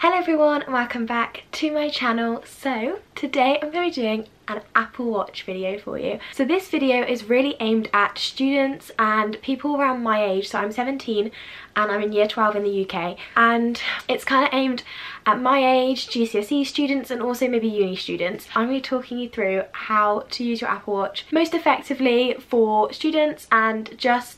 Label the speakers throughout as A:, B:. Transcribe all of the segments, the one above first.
A: Hello everyone and welcome back to my channel. So today I'm going to be doing an Apple Watch video for you. So this video is really aimed at students and people around my age. So I'm 17 and I'm in year 12 in the UK, and it's kind of aimed at my age, GCSE students and also maybe uni students. I'm going to be talking you through how to use your Apple Watch most effectively for students, and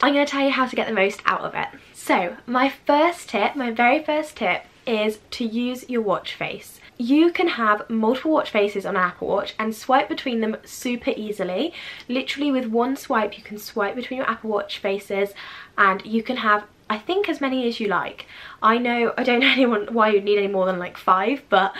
A: I'm going to tell you how to get the most out of it. So my very first tip is to use your watch face. You can have multiple watch faces on an Apple Watch and swipe between them super easily. Literally with one swipe you can swipe between your Apple Watch faces, and you can have, I think, as many as you like. I don't know why you'd need any more than like 5, but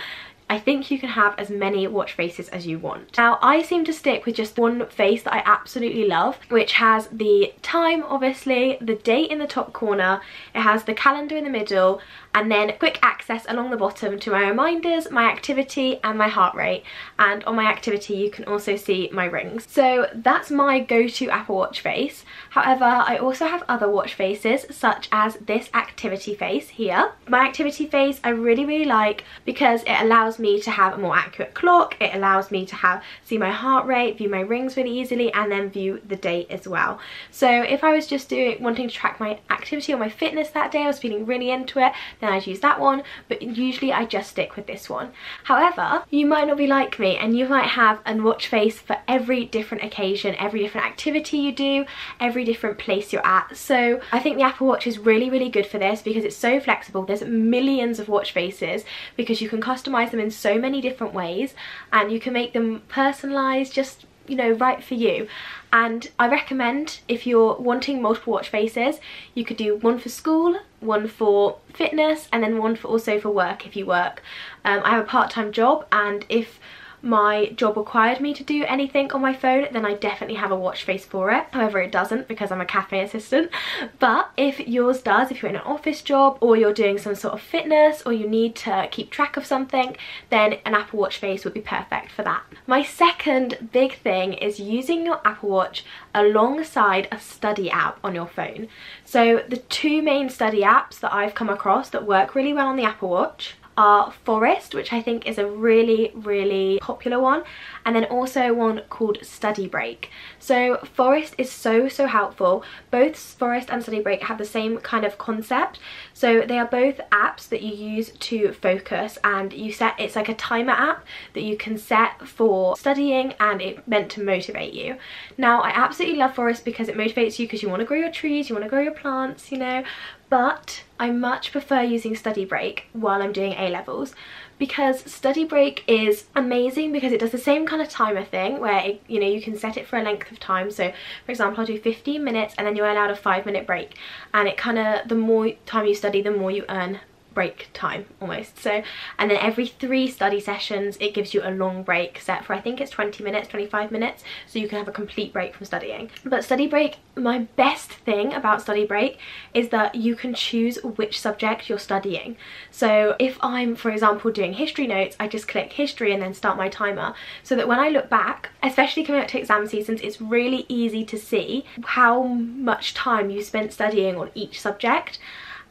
A: I think you can have as many watch faces as you want. Now, I seem to stick with just one face that I absolutely love, which has the time, obviously, the date in the top corner, it has the calendar in the middle, and then quick access along the bottom to my reminders, my activity and my heart rate. And on my activity you can also see my rings. So that's my go-to Apple Watch face. However, I also have other watch faces, such as this activity face here. My activity face I really like because it allows me to have a more accurate clock. It allows me to see my heart rate, view my rings really easily, and then view the date as well. So if I was just wanting to track my activity or my fitness that day, I was feeling really into it, then I'd use that one, but usually I just stick with this one. However, you might not be like me and you might have a watch face for every different occasion, every different activity you do, every different place you're at. So I think the Apple Watch is really good for this because it's so flexible. There's millions of watch faces because you can customize them in so many different ways, and you can make them personalized, just, you know, right for you. And I recommend, if you're wanting multiple watch faces, you could do one for school, one for fitness, and then one also for work if you work. I have a part-time job, and if my job required me to do anything on my phone, then I definitely have a watch face for it. However, it doesn't because I'm a cafe assistant. But if yours does, if you're in an office job or you're doing some sort of fitness or you need to keep track of something, then an Apple Watch face would be perfect for that. My second big thing is using your Apple Watch alongside a study app on your phone. So the two main study apps that I've come across that work really well on the Apple Watch are Forest, which I think is a really popular one, and then also one called Study Break. So Forest is so helpful. Both Forest and Study Break have the same kind of concept. So they are both apps that you use to focus, and it's like a timer app that you can set for studying, and it's meant to motivate you. Now, I absolutely love Forest because it motivates you because you want to grow your trees, you want to grow your plants, you know, but I much prefer using Study Break while I'm doing A-levels, because Study Break is amazing because it does the same kind of timer thing where you can set it for a length of time. So for example, I'll do 15 minutes and then you're allowed a 5-minute break, and it the more time you study, the more you earn break time almost. So, and then every 3 study sessions it gives you a long break set for, I think it's 20 minutes, 25 minutes, so you can have a complete break from studying. But Study Break, my best thing about Study Break is that you can choose which subject you're studying. So if I'm, for example, doing history notes, I just click history and then start my timer, so that when I look back, especially coming up to exam seasons, it's really easy to see how much time you spent studying on each subject.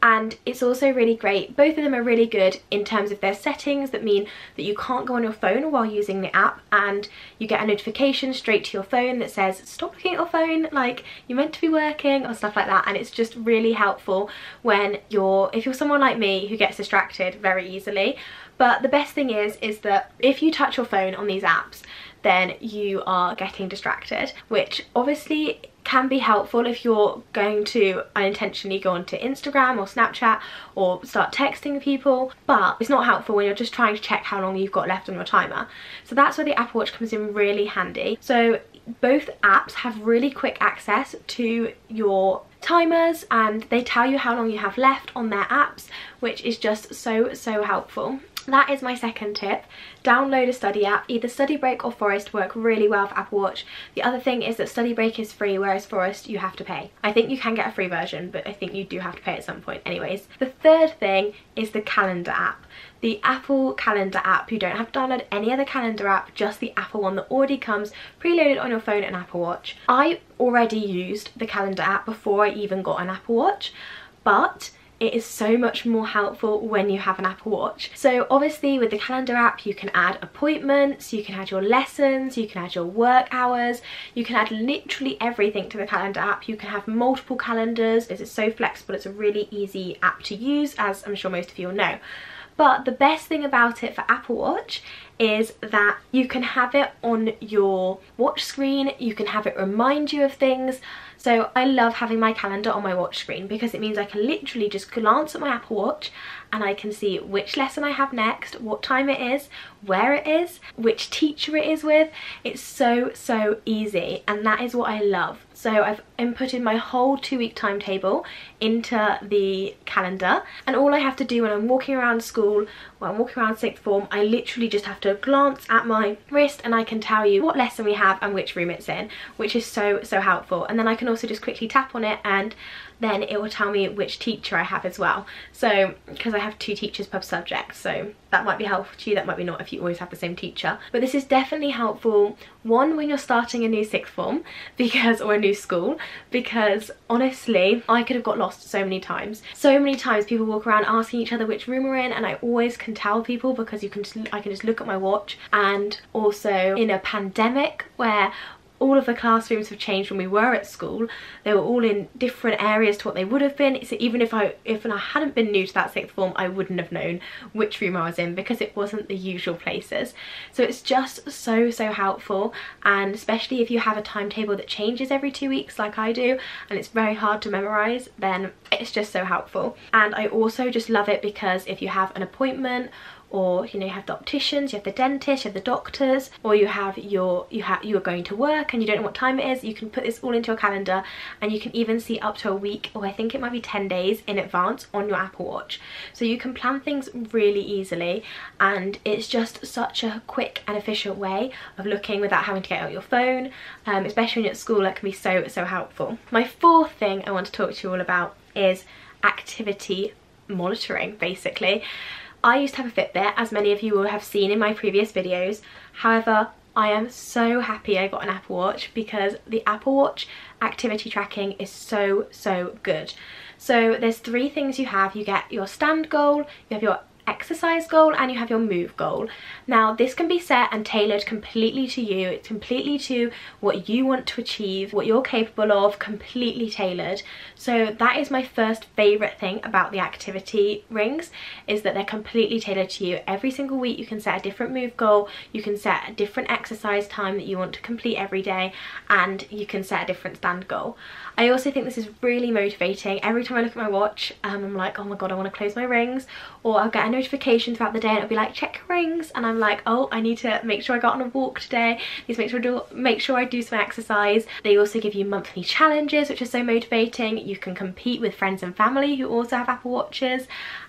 A: And it's also really great. Both of them are really good in terms of their settings that mean that you can't go on your phone while using the app, and you get a notification straight to your phone that says stop looking at your phone, like you're meant to be working, or stuff like that. And it's just really helpful when if you're someone like me who gets distracted very easily. But the best thing is that if you touch your phone on these apps, then you are getting distracted, which obviously can be helpful if you're going to unintentionally go onto Instagram or Snapchat or start texting people, but it's not helpful when you're just trying to check how long you've got left on your timer. So that's where the Apple Watch comes in really handy. So both apps have really quick access to your timers, and they tell you how long you have left on their apps, which is just so helpful. That is my second tip. Download a study app. Either Study Break or Forest work really well for Apple Watch. The other thing is that Study Break is free, whereas Forest you have to pay. I think you can get a free version, but I think you do have to pay at some point. Anyways, the third thing is the calendar app. The Apple Calendar app. You don't have to download any other calendar app, just the Apple one that already comes preloaded on your phone and Apple Watch. I already used the calendar app before I even got an Apple Watch, but it is so much more helpful when you have an Apple Watch. So obviously with the calendar app you can add appointments, you can add your lessons, you can add your work hours, you can add literally everything to the calendar app. You can have multiple calendars. It's so flexible, it's a really easy app to use, as I'm sure most of you will know. But the best thing about it for Apple Watch is that you can have it on your watch screen, you can have it remind you of things. So I love having my calendar on my watch screen because it means I can literally just glance at my Apple Watch and I can see which lesson I have next, what time it is, where it is, which teacher it is with. It's so easy, and that is what I love. So I've inputted my whole 2-week timetable into the calendar, and all I have to do when I'm walking around school, when I'm walking around sixth form, I literally just have to glance at my wrist and I can tell you what lesson we have and which room it's in, which is so helpful. And then I can also just quickly tap on it and then it will tell me which teacher I have as well. So because I have 2 teachers per subject, so that might be helpful to you, that might be not if you always have the same teacher. But this is definitely helpful, one, when you're starting a new sixth form, because, or a new school, because honestly I could have got lost so many times. So many times people walk around asking each other which room we're in, and I always can tell people because I can just look at my watch. And also in a pandemic where all of the classrooms have changed when we were at school, they were all in different areas to what they would have been. So even if I hadn't been new to that sixth form, I wouldn't have known which room I was in because it wasn't the usual places. So it's just so helpful, and especially if you have a timetable that changes every 2 weeks like I do and it's very hard to memorize, then it's just so helpful. And I also just love it because if you have an appointment, or you know, you have the opticians, you have the dentist, you have the doctors, or you are going to work and you don't know what time it is, you can put this all into your calendar, and you can even see up to a week, or I think it might be 10 days in advance on your Apple Watch. So you can plan things really easily, and it's just such a quick and efficient way of looking without having to get out your phone, especially when you're at school. That can be so helpful. My 4th thing I want to talk to you all about is activity monitoring, basically. I used to have a Fitbit, as many of you will have seen in my previous videos. However, I am so happy I got an Apple Watch because the Apple Watch activity tracking is so good. So there's 3 things you have. You get your stand goal, you have your exercise goal, and you have your move goal. Now this can be set and tailored completely to you. It's completely to what you want to achieve, what you're capable of, completely tailored. So that is my first favourite thing about the activity rings, is that they're completely tailored to you. Every single week you can set a different move goal, you can set a different exercise time that you want to complete every day, and you can set a different stand goal. I also think this is really motivating. Every time I look at my watch, I'm like, oh my god, I want to close my rings, or I'll get a notification throughout the day and it'll be like, check your rings, and I'm like, oh, I need to make sure I got on a walk today, need to make sure I do some exercise. They also give you monthly challenges, which is so motivating. You can compete with friends and family who also have Apple Watches,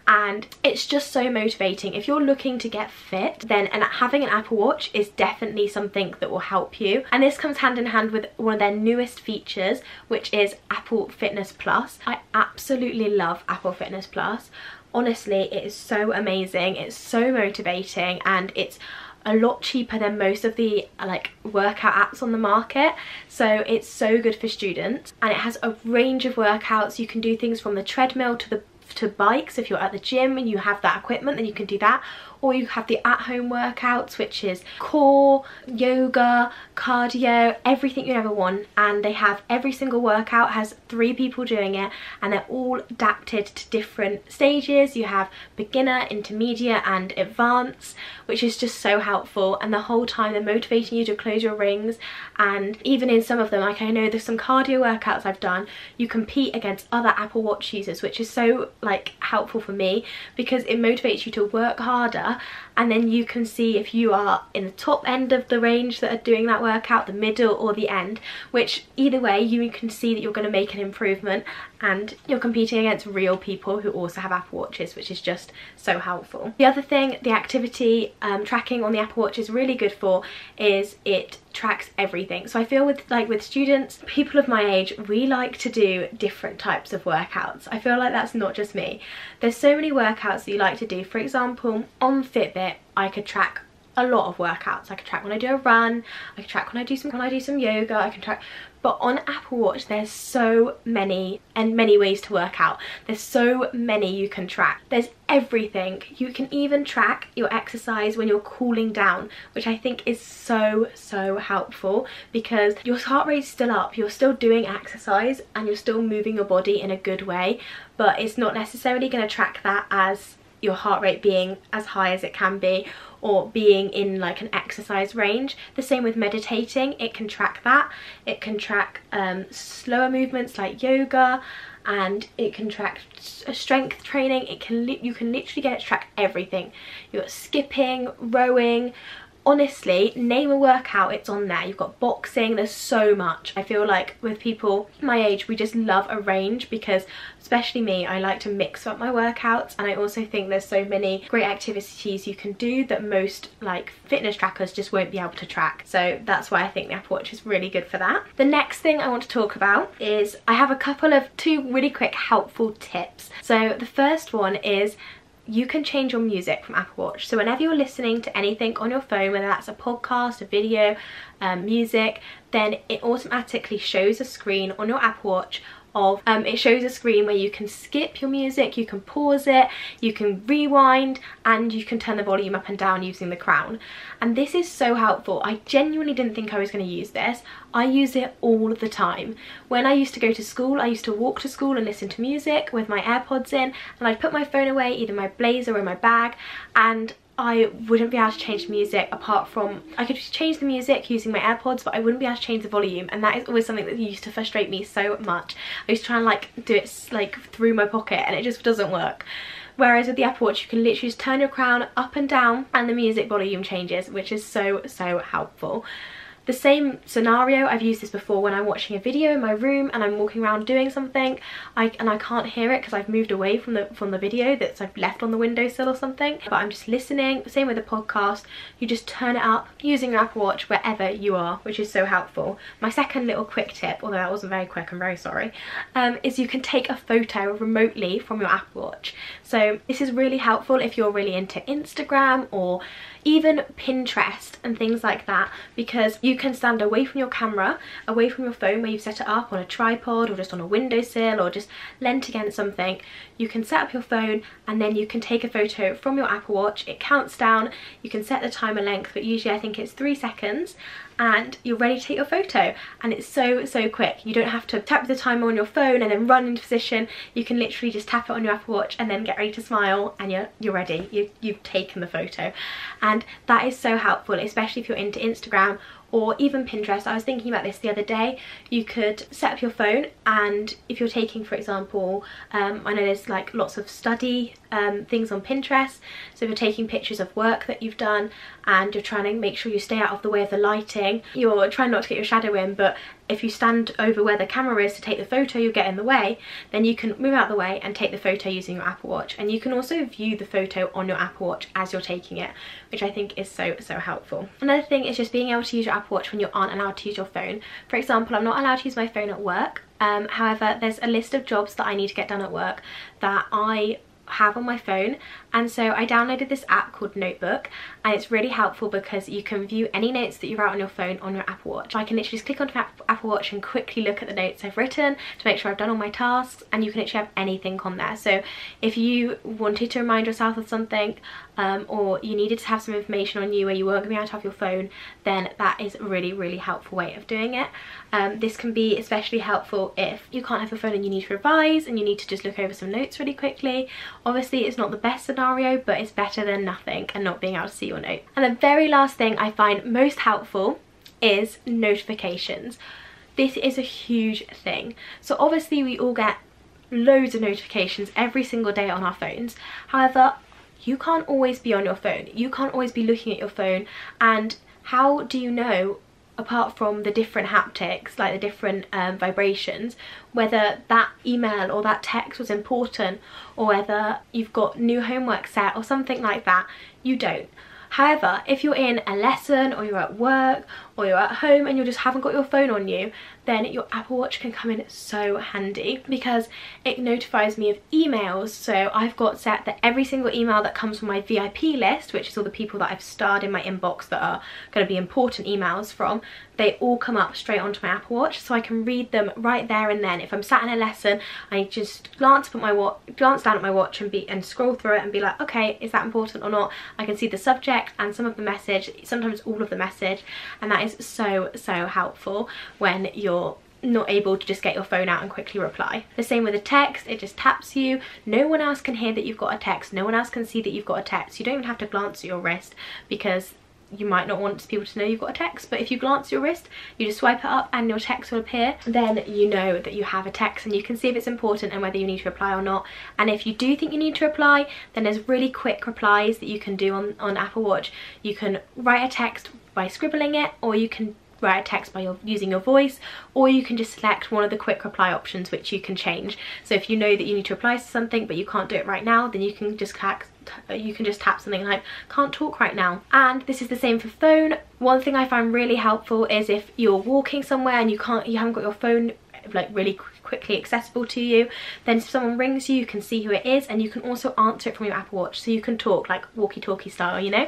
A: and it's just so motivating. If you're looking to get fit, then having an Apple Watch is definitely something that will help you. And this comes hand in hand with one of their newest features, which is Apple Fitness Plus. I absolutely love Apple Fitness Plus. Honestly, it is so amazing, it's so motivating, and it's a lot cheaper than most of the like workout apps on the market. So it's so good for students, and it has a range of workouts. You can do things from the treadmill to bikes. If you're at the gym and you have that equipment, then you can do that. Or you have the at-home workouts, which is core, yoga, cardio, everything you ever want. And they have every single workout has 3 people doing it, and they're all adapted to different stages. You have beginner, intermediate and advanced, which is just so helpful. And the whole time they're motivating you to close your rings. And even in some of them, like I know there's some cardio workouts I've done, you compete against other Apple Watch users, which is so like helpful for me because it motivates you to work harder. And then you can see if you are in the top end of the range that are doing that workout, the middle or the end, which either way you can see that you're going to make an improvement, and you're competing against real people who also have Apple Watches, which is just so helpful. The other thing the activity tracking on the Apple Watch is really good for is it tracks everything. So I feel with students, people of my age, we like to do different types of workouts. I feel like that's not just me. There's so many workouts that you like to do. For example, on Fitbit I could track a lot of workouts. I can track when I do a run, I can track when I do some yoga, I can track. But on Apple Watch there's so many ways to work out. There's so many you can track. There's everything. You can even track your exercise when you're cooling down, which I think is so helpful, because your heart rate's still up, you're still doing exercise and you're still moving your body in a good way, but it's not necessarily going to track that as your heart rate being as high as it can be, or being in like an exercise range. The same with meditating, it can track that. It can track slower movements like yoga, and it can track strength training. You can literally get it to track everything. You've got skipping, rowing. Honestly, name a workout, it's on there. You've got boxing, there's so much. I feel like with people my age, we just love a range, because especially me, I like to mix up my workouts, and I also think there's so many great activities you can do that most like fitness trackers just won't be able to track. So that's why I think the Apple Watch is really good for that. The next thing I want to talk about is I have two really quick helpful tips. So the first one is you can change your music from Apple Watch. So whenever you're listening to anything on your phone, whether that's a podcast, a video, music, then it automatically shows a screen on your Apple Watch of, it shows a screen where you can skip your music, you can pause it, you can rewind, and you can turn the volume up and down using the crown. And this is so helpful. I genuinely didn't think I was going to use this. I use it all the time. When I used to go to school, I used to walk to school and listen to music with my AirPods in, and I'd put my phone away, either my blazer or in my bag, and I wouldn't be able to change the music apart from, I could change the music using my AirPods, but I wouldn't be able to change the volume, and that is always something that used to frustrate me so much. I used to try and like do it like through my pocket, and it just doesn't work. Whereas with the Apple Watch, you can literally just turn your crown up and down and the music volume changes, which is so helpful. The same scenario, I've used this before when I'm watching a video in my room and I'm walking around doing something, and I can't hear it because I've moved away from the video that I've left on the windowsill or something, but I'm just listening. Same with a podcast, you just turn it up using your Apple Watch wherever you are, which is so helpful. My second little quick tip, although that wasn't very quick, I'm very sorry, is you can take a photo remotely from your Apple Watch. So this is really helpful if you're really into Instagram or even Pinterest and things like that, because you can stand away from your camera, away from your phone where you've set it up on a tripod or just on a windowsill or just leant against something. You can set up your phone and then you can take a photo from your Apple Watch. It counts down, you can set the timer length, but usually I think it's 3 seconds, and you're ready to take your photo. And it's so quick. You don't have to tap the timer on your phone and then run into position. You can literally just tap it on your Apple Watch and then get ready to smile, and you're ready. You've taken the photo. And that is so helpful, especially if you're into Instagram or even Pinterest. I was thinking about this the other day. You could set up your phone, and if you're taking, for example, I know there's like lots of study things on Pinterest, so if you're taking pictures of work that you've done and you're trying to make sure you stay out of the way of the lighting, you're trying not to get your shadow in, but if you stand over where the camera is to take the photo, you'll get in the way, then you can move out the way and take the photo using your Apple Watch. And you can also view the photo on your Apple Watch as you're taking it, which I think is so helpful. Another thing is just being able to use your Apple Watch when you aren't allowed to use your phone. For example, I'm not allowed to use my phone at work. However, there's a list of jobs that I need to get done at work that I have on my phone, and so I downloaded this app called Notebook, and it's really helpful because you can view any notes that you write on your phone on your Apple Watch. I can literally just click onto my Apple Watch and quickly look at the notes I've written to make sure I've done all my tasks, and you can literally have anything on there. So if you wanted to remind yourself of something, or you needed to have some information on you where you weren't going to be able to have your phone, then that is a really helpful way of doing it. This can be especially helpful if you can't have a phone and you need to revise and you need to just look over some notes really quickly. Obviously it's not the best scenario, but it's better than nothing and not being able to see your note. And the very last thing I find most helpful is notifications. This is a huge thing. So obviously we all get loads of notifications every single day on our phones. However, you can't always be on your phone. You can't always be looking at your phone, and how do you know, apart from the different haptics, like the different vibrations, whether that email or that text was important, or whether you've got new homework set or something like that? You don't. However, if you're in a lesson or you're at work or you're at home and you just haven't got your phone on you, then your Apple Watch can come in so handy because it notifies me of emails. So I've got set that every single email that comes from my VIP list, which is all the people that I've starred in my inbox that are going to be important emails from, they all come up straight onto my Apple Watch, so I can read them right there and then. If I'm sat in a lesson, I just glance down at my watch and scroll through it and be like, okay, is that important or not? I can see the subject and some of the message, sometimes all of the message, and that is so helpful when you're not able to just get your phone out and quickly reply. The same with a text, it just taps you. No one else can hear that you've got a text, no one else can see that you've got a text. You don't even have to glance at your wrist because you might not want people to know you've got a text, but if you glance at your wrist, you just swipe it up and your text will appear. Then you know that you have a text and you can see if it's important and whether you need to reply or not. And if you do think you need to reply, then there's really quick replies that you can do on Apple Watch. You can write a text by scribbling it, or you can write a text by using your voice, or you can just select one of the quick reply options which you can change. So if you know that you need to reply to something but you can't do it right now, then you can just tap something like can't talk right now. And this is the same for phone. One thing I find really helpful is if you're walking somewhere and you haven't got your phone like really quickly accessible to you, then if someone rings you, you can see who it is, and you can also answer it from your Apple Watch, so you can talk like walkie-talkie style, you know,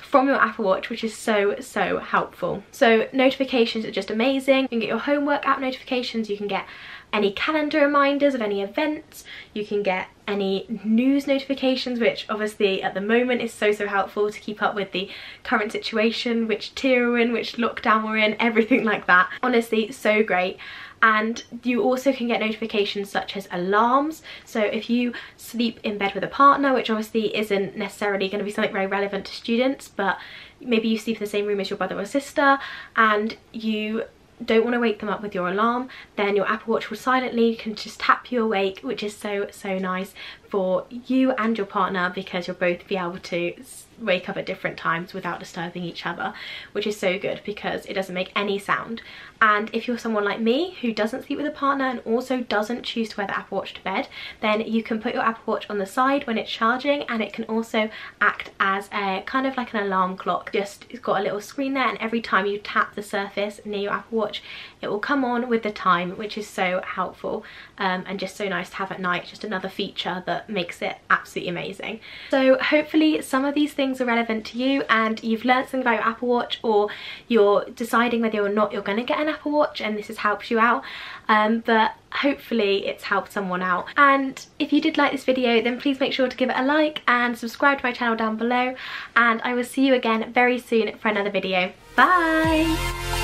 A: from your Apple Watch, which is so helpful. So notifications are just amazing. You can get your homework app notifications, you can get any calendar reminders of any events, you can get any news notifications, which obviously at the moment is so helpful to keep up with the current situation, which tier we're in, which lockdown we're in, everything like that. Honestly, so great. And you also can get notifications such as alarms. So if you sleep in bed with a partner, which obviously isn't necessarily going to be something very relevant to students, but maybe you sleep in the same room as your brother or sister and you don't want to wake them up with your alarm, then your Apple Watch will silently can just tap you awake, which is so nice for you and your partner, because you'll both be able to wake up at different times without disturbing each other, which is so good because it doesn't make any sound. And if you're someone like me who doesn't sleep with a partner and also doesn't choose to wear the Apple Watch to bed, then you can put your Apple Watch on the side when it's charging, and it can also act as a kind of like an alarm clock. It's got a little screen there, and every time you tap the surface near your Apple Watch, it will come on with the time, which is so helpful and just so nice to have at night. Just another feature that makes it absolutely amazing. So hopefully some of these things are relevant to you and you've learned something about your Apple Watch, or you're deciding whether or not you're going to get an Apple Watch and this has helped you out. But hopefully it's helped someone out. And if you did like this video, then please make sure to give it a like and subscribe to my channel down below, and I will see you again very soon for another video. Bye!